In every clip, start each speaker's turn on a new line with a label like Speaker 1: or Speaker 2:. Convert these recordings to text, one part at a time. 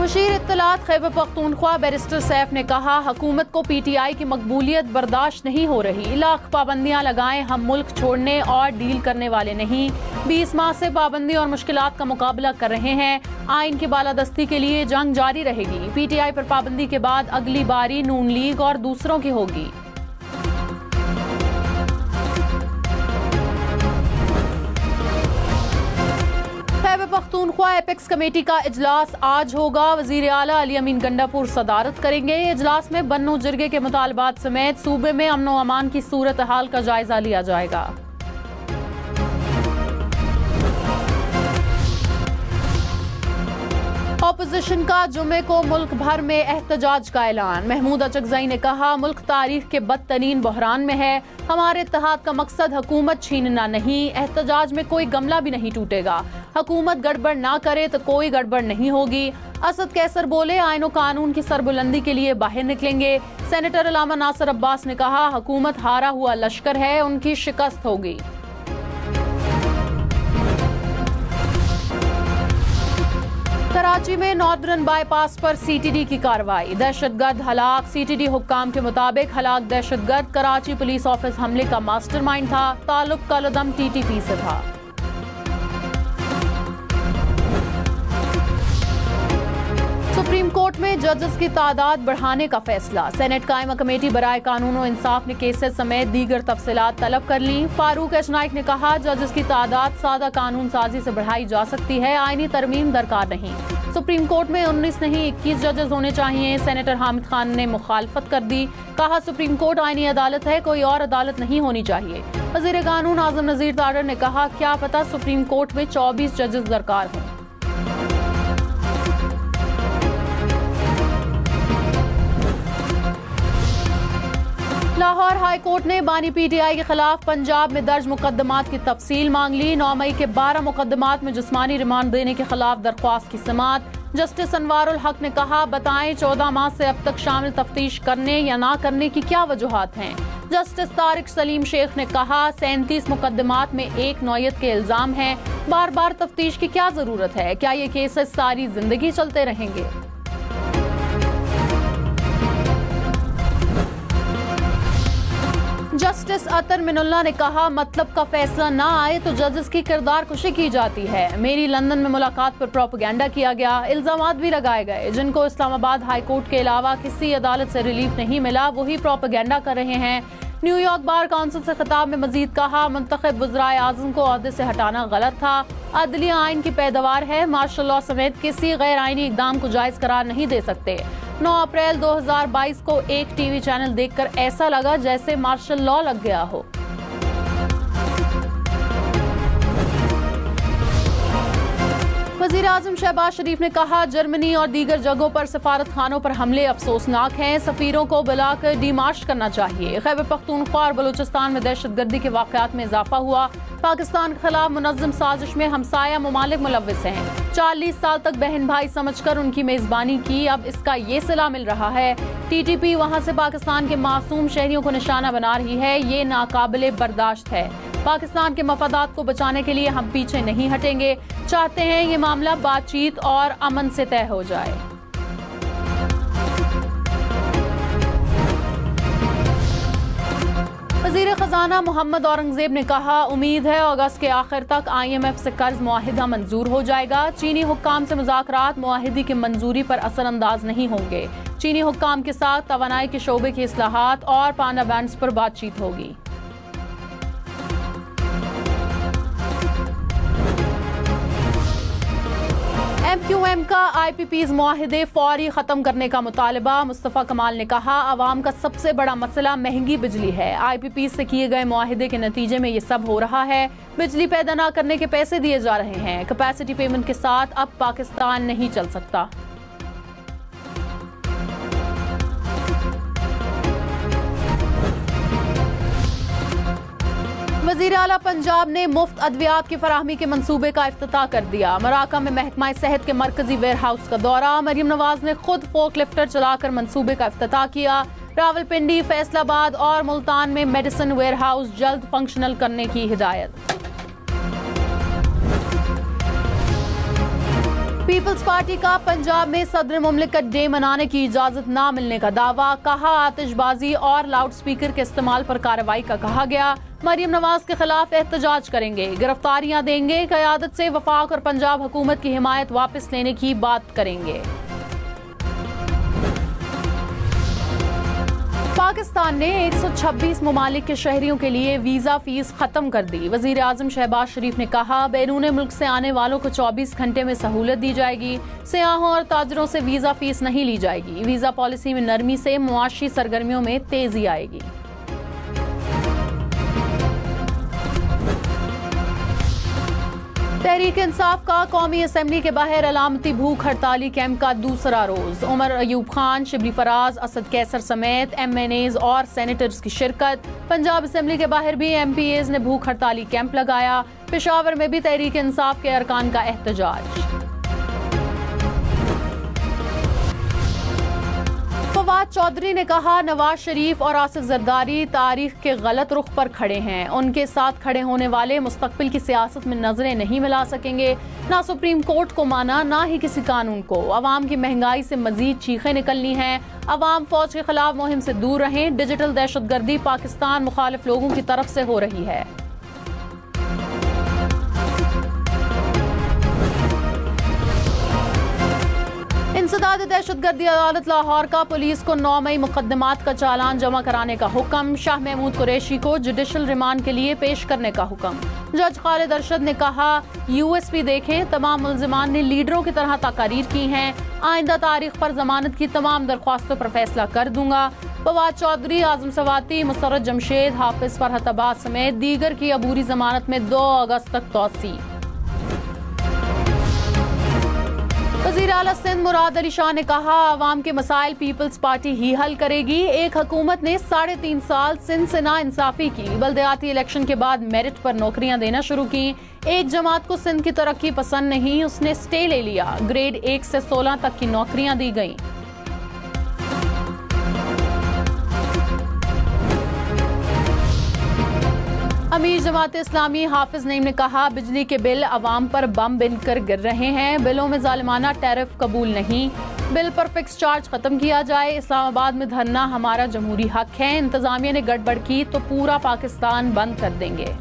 Speaker 1: Musheer इत्तलात Khyber Pakhtunkhwa barrister Saif ने कहा, हुकूमत को PTI की मकबूलियत बर्दाश्त नहीं हो रही। लाख पाबंदियां लगाएं, हम मुल्क छोड़ने और डील करने वाले नहीं। 20 माह से पाबंदी और मुश्किलात का मुकाबला कर रहे हैं। आइन की बालादस्ती के लिए जंग जारी रहेगी। PTI पर पाबंदी के बाद अगली बारी नून लीग और दूसरों की होगी। खैबर पख्तूनख्वा एपेक्स कमेटी का इजलास आज होगा। वजीर आला अली अमीन गंडापुर सदारत करेंगे। इजलास में बन्नू जिरगे के मुतालबात समेत सूबे में अमन व अमान की सूरत हाल का जायजा लिया जाएगा। ऑपोजिशन का जुमे को मुल्क भर में एहतजाज का ऐलान। महमूद अचकजई ने कहा, मुल्क तारीख के बदतरीन बहरान में है। हमारे इत्तेहाद का मकसद हुकूमत छीनना नहीं। एहतजाज में कोई गमला भी नहीं टूटेगा। हुकूमत गड़बड़ ना करे तो कोई गड़बड़ नहीं होगी। असद कैसर बोले, आईन व कानून की सरबुलंदी के लिए बाहर निकलेंगे। सेनेटर अलामा नासिर अब्बास ने कहा, हुकूमत हारा हुआ लश्कर है, उनकी शिकस्त होगी। कराची में नॉर्दर्न बाईपास पर CTD की कार्रवाई। दहशतगर्द हलाक। CTD हुक्काम के मुताबिक हलाक दहशतगर्द कराची पुलिस ऑफिस हमले का मास्टरमाइंड था। ताल्लुक कलदम TTP से था। सुप्रीम कोर्ट में जजेस की तादाद बढ़ाने का फैसला। सेनेट कायमा कमेटी बराए कानून और इंसाफ ने केसेस समेत दीगर तफसीलात तलब कर ली। फारूक एच नाइक ने कहा, जजेस की तादाद सादा कानून साजी से बढ़ाई जा सकती है, आईनी तरमीम दरकार नहीं। सुप्रीम कोर्ट में 19 नहीं 21 जजेस होने चाहिए। सेनेटर हामिद खान ने मुखालफत कर दी। कहा, सुप्रीम कोर्ट आईनी अदालत है, कोई और अदालत नहीं होनी चाहिए। वजीर कानून आजम नजीर तारड़ ने कहा, क्या पता सुप्रीम कोर्ट में 24 जजेस दरकार हों। लाहौर हाई कोर्ट ने बानी PTI के खिलाफ पंजाब में दर्ज मुकदमात की तफसील मांग ली। 9 मई के 12 मुकदमात में जिस्मानी रिमांड देने के खिलाफ दरख्वास्त की समाअत। जस्टिस अनवारुल हक ने कहा, बताएं 14 माह से अब तक शामिल तफ्तीश करने या ना करने की क्या वजूहात हैं। जस्टिस तारिक सलीम शेख ने कहा, 37 मुकदमात में एक नौयत के इल्जाम हैं। बार बार तफ्तीश की क्या जरूरत है? क्या ये केसेस सारी जिंदगी चलते रहेंगे? जस्टिस अतर मिनुल्लाह ने कहा, मतलब का फैसला ना आए तो जजेस की किरदार कुशी की जाती है। मेरी लंदन में मुलाकात पर प्रोपेगेंडा किया गया। इल्जामात भी लगाए गए। जिनको इस्लामाबाद हाई कोर्ट के अलावा किसी अदालत से रिलीफ नहीं मिला, वही प्रोपेगेंडा कर रहे हैं। न्यूयॉर्क बार काउंसिल से खिताब में मजीद कहा, मुंतखब वज़राए आज़म को ओहदे से हटाना गलत था। अदलिया आइन की पैदावार है। मार्शल लॉ समेत किसी गैर आइनी इकदाम को जायज करार नहीं दे सकते। 9 अप्रैल 2022 को एक टीवी चैनल देखकर ऐसा लगा जैसे मार्शल लॉ लग गया हो। वज़ीर आज़म शहबाज शरीफ ने कहा, जर्मनी और दीगर जगहों पर सफारत खानों पर हमले अफसोसनाक हैं। सफीरों को बुलाकर डीमार्च करना चाहिए। खैबर पख्तूनख्वा और बलूचिस्तान में दहशतगर्दी के वाक़यात में इजाफा हुआ। पाकिस्तान के खिलाफ मुनज़्ज़म साजिश में हमसाया ममालिक मुलव्विस हैं। 40 साल तक बहन भाई समझकर उनकी मेज़बानी की, अब इसका ये सिला मिल रहा है। TTP वहाँ से पाकिस्तान के मासूम शहरियों को निशाना बना रही है। ये नाकाबिले बर्दाश्त है। पाकिस्तान के मफादात को बचाने के लिए हम पीछे नहीं हटेंगे। चाहते हैं ये मामला बातचीत और अमन से तय हो जाए। वज़ीर खजाना मोहम्मद औरंगजेब ने कहा, उम्मीद है अगस्त के आखिर तक IMF से कर्ज मुआहिदा मंजूर हो जाएगा। चीनी हुक्काम से मुज़ाकरात मुआहिदे की मंजूरी पर असरअंदाज नहीं होंगे। चीनी हुक्काम के साथ तवानाई के शोबे की इस्लाहात और पाना बैंड्स पर बातचीत होगी। MQM का IPPs मुआहिदे फौरी खत्म करने का मुतालबा। मुस्तफ़ा कमाल ने कहा, आवाम का सबसे बड़ा मसला महंगी बिजली है। IPPs से किए गए मुआहिदे के नतीजे में ये सब हो रहा है। बिजली पैदा न करने के पैसे दिए जा रहे हैं। कैपेसिटी पेमेंट के साथ अब पाकिस्तान नहीं चल सकता। वज़ीर आला पंजाब ने मुफ्त अद्वियात की फराहमी के मंसूबे का इफ्तिताह कर दिया। मराका में महकमा सेहत के मरकजी वेयर हाउस का दौरा। मरियम नवाज ने खुद फोक लिफ्टर चलाकर मंसूबे का इफ्तिताह किया। रावलपिंडी, फैसलाबाद और मुल्तान में मेडिसिन वेयर हाउस जल्द फंक्शनल करने की हिदायत। पीपल्स पार्टी का पंजाब में सदर मुमलिकत डे मनाने की इजाजत न मिलने का दावा, कहा आतिशबाजी और लाउड स्पीकर के इस्तेमाल पर कार्रवाई का कहा गया। मरियम नवाज के खिलाफ एहतजाज करेंगे, गिरफ्तारियां देंगे, क़यादत से वफाक और पंजाब हुकूमत की हिमायत वापस लेने की बात करेंगे। पाकिस्तान ने 126 ममालिक के शहरियों के लिए वीज़ा फीस खत्म कर दी। वज़ीर आज़म शहबाज शरीफ ने कहा, बैरून मुल्क से आने वालों को 24 घंटे में सहूलत दी जाएगी। सियाहों और ताजरों से वीज़ा फीस नहीं ली जाएगी। वीज़ा पॉलिसी में नरमी से मुआशी सरगर्मियों में तेजी आएगी। तहरीक इंसाफ का कौमी असम्बली के बाहर अलामती भूख हड़ताली कैंप का दूसरा रोज। उमर अयूब खान, शिबली फराज, असद कैसर समेत MNAs और सेनेटर्स की शिरकत। पंजाब असम्बली के बाहर भी MPAs ने भूख हड़ताली कैंप लगाया। पेशावर में भी तहरीक इंसाफ के अरकान का एहतजाज। फवाद चौधरी ने कहा, नवाज शरीफ और आसिफ जरदारी तारीख के गलत रुख पर खड़े हैं। उनके साथ खड़े होने वाले मुस्तकबिल की सियासत में नजरें नहीं मिला सकेंगे। ना सुप्रीम कोर्ट को माना, ना ही किसी कानून को। अवाम की महंगाई से मजीद चीखें निकलनी हैं। अवाम फौज के खिलाफ मुहिम से दूर रहें। डिजिटल दहशतगर्दी पाकिस्तान मुखालिफ लोगों की तरफ से हो रही है। इंसदाद दहशतगर्दी अदालत लाहौर का पुलिस को 9 मई मुकदमात का चालान जमा कराने का हुक्म। शाह महमूद कुरैशी को जुडिशल रिमांड के लिए पेश करने का हुक्म। जज खालिद अरशद ने कहा, USP देखें, तमाम मुल्जिमान ने लीडरों की तरह तकारीर की हैं। आइंदा तारीख पर जमानत की तमाम दरख्वास्तों पर फैसला कर दूंगा। फवाद चौधरी, आजम सवाती, मुसर्रत जमशेद, हाफिज फरहत अब्बास समेत दीगर की अबूरी जमानत में 2 अगस्त तक तौसी। वज़ीर आला सिंध मुराद अली शाह ने कहा, आवाम के मसाइल पीपल्स पार्टी ही हल करेगी। एक हुकूमत ने 3.5 साल सिंध से ना इंसाफी की। बल्दियाती इलेक्शन के बाद मेरिट पर नौकरियां देना शुरू की। एक जमात को सिंध की तरक्की पसंद नहीं, उसने स्टे ले लिया। ग्रेड 1 से 16 तक की नौकरियां दी गईं। अमीर जमात इस्लामी हाफिज नईम ने कहा, बिजली के बिल अवाम पर बम बिनकर गिर रहे हैं। बिलों में जालिमाना टैरिफ कबूल नहीं। बिल पर फिक्स चार्ज खत्म किया जाए। इस्लामाबाद में धरना हमारा जमहूरी हक है। इंतजामिया ने गड़बड़ की तो पूरा पाकिस्तान बंद कर देंगे।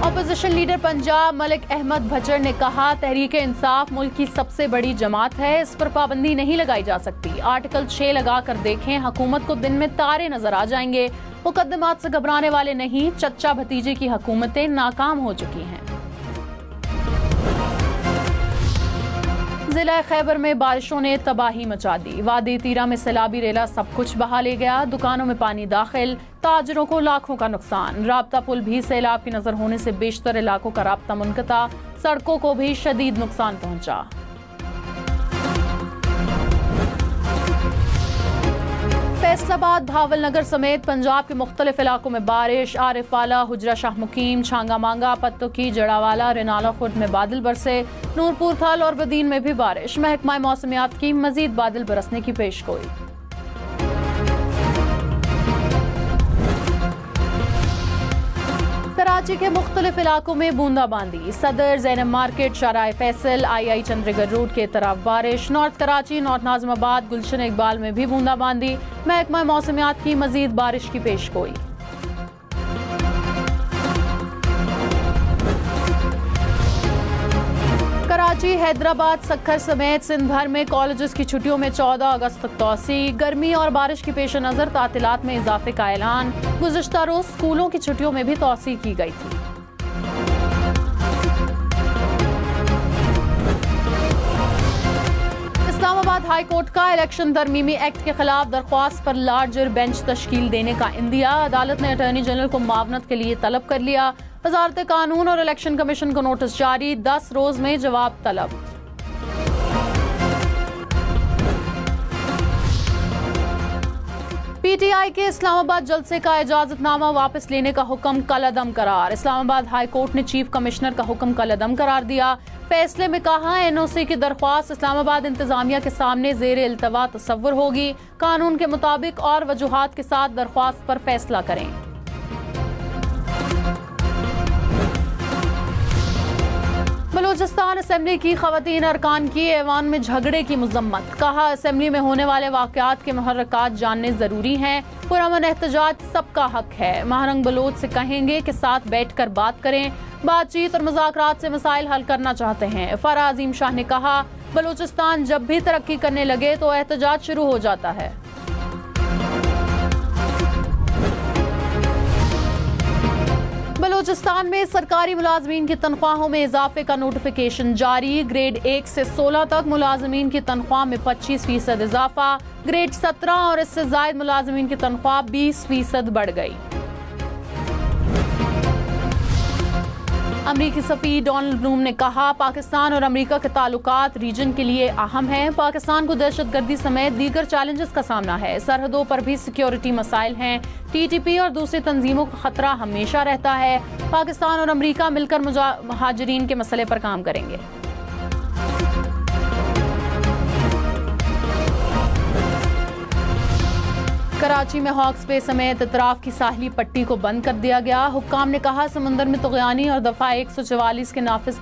Speaker 1: अपोजिशन लीडर पंजाब मलिक अहमद भचर ने कहा, तहरीक इंसाफ मुल्क की सबसे बड़ी जमात है, इस पर पाबंदी नहीं लगाई जा सकती। आर्टिकल 6 लगा कर देखें, हुकूमत को दिन में तारे नजर आ जाएंगे। मुकदमात से घबराने वाले नहीं, चच्चा भतीजे की हुकूमतें नाकाम हो चुकी हैं। जिला खैबर में बारिशों ने तबाही मचा दी। वादी तीरा में सैलाबी रेला सब कुछ बहा ले गया। दुकानों में पानी दाखिल, ताजरों को लाखों का नुकसान। राब्ता पुल भी सैलाब की नजर होने से बेशतर इलाकों का राब्ता मुनक़ता। सड़कों को भी शदीद नुकसान पहुंचा। फैसलाबाद, भावलनगर समेत पंजाब के मुख्तलिफ इलाकों में बारिश। आरिफवाला, हुजरा शाह मुकीम, छांगा मांगा, पत्तोकी, जड़ावाला, रेनाला खुर्द में बादल बरसे। नूरपुर थल और बदीन में भी बारिश। महकमा मौसमियात की मजीद बादल बरसने की पेशगोई। कराची के मुख्तलिफ इलाकों में बूंदाबांदी। Saddar, Zainab market, Shahrah Faisal, II Chundrigar road के तरफ बारिश। नॉर्थ कराची, नॉर्थ नाज़िमाबाद, गुलशन इकबाल में भी बूंदाबांदी। महकमा मौसमियात की मजीद बारिश की पेशगोई। कराची, हैदराबाद, सक्खर समेत सिंध भर में कॉलेजेस की छुट्टियों में 14 अगस्त तक तौसी। गर्मी और बारिश की पेश नज़र तातिलात में इजाफे का ऐलान। गुज़िश्ता रोज स्कूलों की छुट्टियों में भी तौसी की गई थी। इस्लामाबाद हाई कोर्ट का इलेक्शन तरमीमी एक्ट के खिलाफ दरख्वास्त पर लार्जर बेंच तश्कील देने का इंदिया। अदालत ने अटॉर्नी जनरल को मुआवनत के लिए तलब कर लिया। वजारत कानून और इलेक्शन कमीशन को नोटिस जारी। 10 रोज में जवाब तलब। PTI के इस्लामाबाद जलसे का इजाजतनामा वापस लेने का हुक्म कलअदम करार। इस्लामाबाद हाई कोर्ट ने चीफ कमिश्नर का हुक्म कलअदम करार दिया। फैसले में कहा, NOC की दरख्वास्त इस्लामाबाद इंतजामिया के सामने ज़ेरे इल्तवा तस्वुर होगी। कानून के मुताबिक और वजूहात के साथ दरख्वास्त पर फैसला करें। बलूचिस्तान असेंबली की खवातीन अरकान की ऐवान में झगड़े की मजम्मत। कहा, असेंबली में होने वाले वाकयात के मुहर्रकात जानने जरूरी हैं। पुरअमन एहतजाज सबका हक है। महारंग बलोच से कहेंगे कि साथ बैठकर बात करें। बातचीत और मुज़ाकरात से मसाइल हल करना चाहते हैं। फरा अजीम शाह ने कहा, बलूचिस्तान जब भी तरक्की करने लगे तो एहतजाज शुरू हो जाता है। बलूचिस्तान में सरकारी मुलाजमीन की तनख्वाहों में इजाफे का नोटिफिकेशन जारी। ग्रेड 1 से 16 तक मुलाजमीन की तनख्वाह में 25% इजाफा। ग्रेड 17 और इससे जायद मुलाजमीन की तनख्वाह 20% बढ़ गई। अमरीकी सफीर डोनाल्ड ब्लूम ने कहा, पाकिस्तान और अमरीका के ताल्लुकात रीजन के लिए अहम हैं। पाकिस्तान को दहशतगर्दी समेत दीगर चैलेंजेस का सामना है। सरहदों पर भी सिक्योरिटी मसाइल हैं। TTP और दूसरी तंजीमों का खतरा हमेशा रहता है। पाकिस्तान और अमरीका मिलकर मुहाजिरीन के मसले पर काम करेंगे। कराची में हॉक्स बे समेत इतराफ की साहली पट्टी को बंद कर दिया गया। हुक्काम ने कहा, समुंदर में तुग़यानी और दफ़ा 144 के नाफिज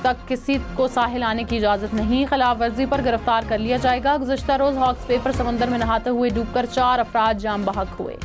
Speaker 1: तक किसी को साहिल आने की इजाज़त नहीं। खिलाफ वर्जी पर गिरफ्तार कर लिया जाएगा। गुज़श्ता रोज़ हॉक्स बे पर समुंदर में नहाते हुए डूबकर 4 अफराद जाम बहक हुए।